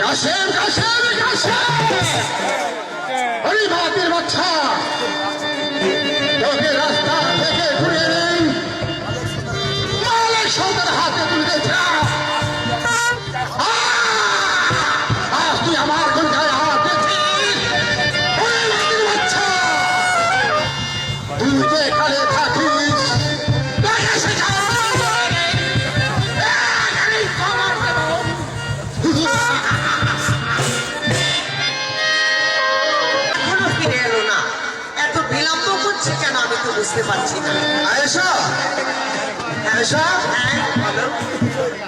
কাশেম কাশেম কাশেম হরি বাতির বাচ্চা তোকে রাস্তা থেকে ঘুরে নেই মালিক সৌদের হাতে তুলে যা আজ তুই আমার গন্ডায় হাত দিয়েছিস হরি বাতির বাচ্চা তুই যে এখানে থাকিস তাকে শেখা কেন আমি তো বুঝতে পারছি না। আয়েশা আয়েশা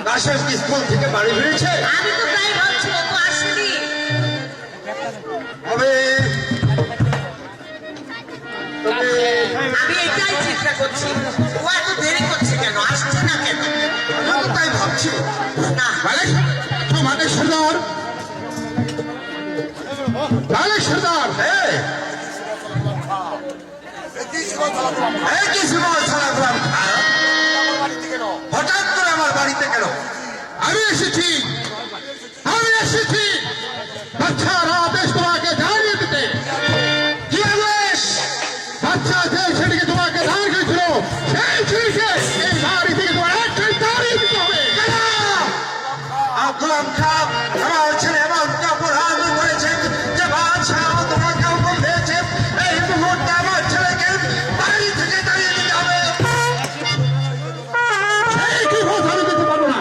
কাশেম কি স্কুল থেকে বাড়ি ফিরেছে? আমি তো তাই ভাবছি ও তো আসেনি। আমি এটাই চিন্তা করছি ও এত দেরি করছে কেন, আসছে না কেন? আমি তাই ভাবছি না মালিক সর্দার মালিক সর্দার হঠাৎ করে আমার বাড়িতে কেন? আমি এসেছি বাচ্চার আদেশ তোমাকে জানিয়ে দিতে। কি আদেশ? বাচ্চা যে ছেলেকে তোমাকে দান করেছিল সেই ছেলেকে এই বাড়ি থেকে তোমার একটাই তাড়িয়ে দিতে হবে। গোলাম খান আমার ছেলে এমন অপরাধ করেছেন যে বাচ্চা তোমাকে হুকুম দিয়েছে এই মুহূর্তে আমার ছেলেকে বাড়ি থেকে তাড়িয়ে দিতে হবে। কি ভোট আমি দিতে পারবো না।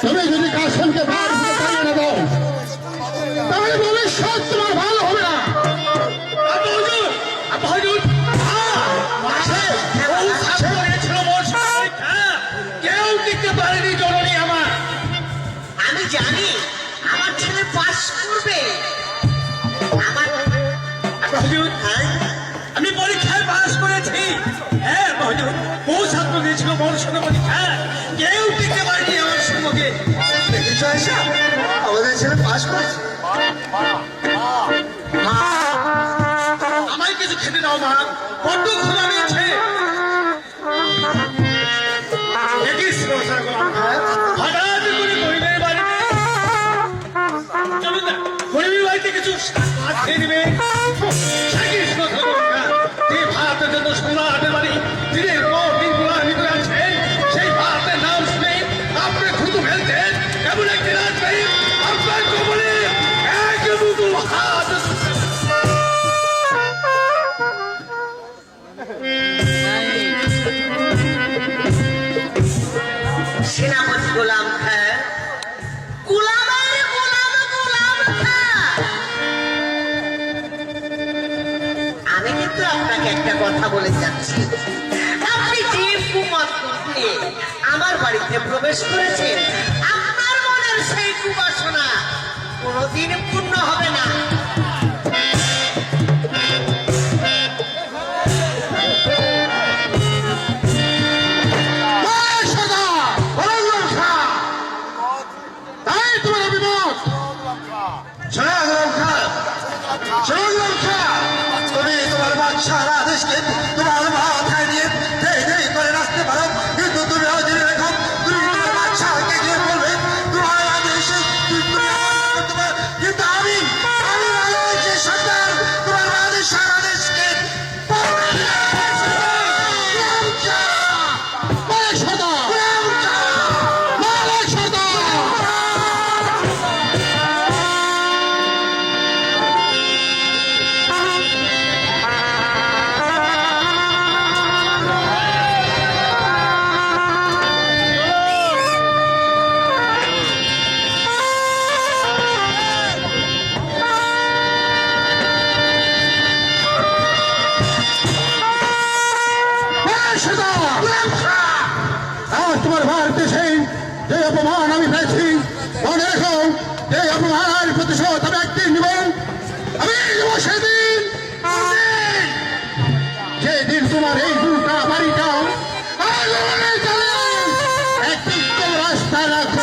তুমি যদি কাশেমকে বাড়ি থেকে তাড়িয়ে না দাও তাহলে ভবিষ্যৎ তোমার ভালো হবে না। কেউ টিকতে পারেনি জননী আমার। আমি জানি আমার ছেলে পাস করবে। আমি পরীক্ষায় পাস করেছি। হ্যাঁ মহজুদ, বহু ছাত্র দিয়েছিল বড় সঙ্গে পরীক্ষা, কেউ টিকতে পারেনি আমার সঙ্গে। দেখেছো আয়েশা আমাদের ছেলে পাস করেছে। আমায় কিছু খেতে দাও মা, বড্ড ক্ষুধা পেয়েছে। হঠাৎ করে গরিবের বাড়িতে চলুন না, গরিবের বাড়িতে কিছু ভাত খেয়ে নেবে। ভাতের জন্য সোনাহাটের বাড়ি দিনের পর দিন গোলার ভিতরে আছেন, সেই ভাতের নাম শুনে আপনি খুঁতু ফেলছেন। এমন একদিন আসবে আপনার কবলে এক মুঠো হাত। সেনাপতি গোলাম খান, আমি কিন্তু আপনাকে একটা কথা বলে যাচ্ছি। আপনি যে কুমন্ত্র দিয়ে আমার বাড়িতে প্রবেশ করেছেন, আপনার মনের সেই কুবাসনা কোনোদিন পূর্ণ হবে না। তুমি তোমার বাদশার আদেশকে তোমার মাথায় নিয়ে ধেই ধেই করে রাখতে পারো, কিন্তু তুমি জেনে রেখো তুমি তোমার বাদশাকে গিয়ে বলবে তোমার আদেশে করতে পারো, কিন্তু আমি সরকার তোমার বাদশার আদেশকে তোমার ভারতে সেই যে অপমান আমি পেয়েছি, মনে রেখো এই অপমানের প্রতিশোধ আমি একদিন নিব। আমি সেদিন তোমার এই দুটা বাড়িটা একদিন রাস্তায় রাখো।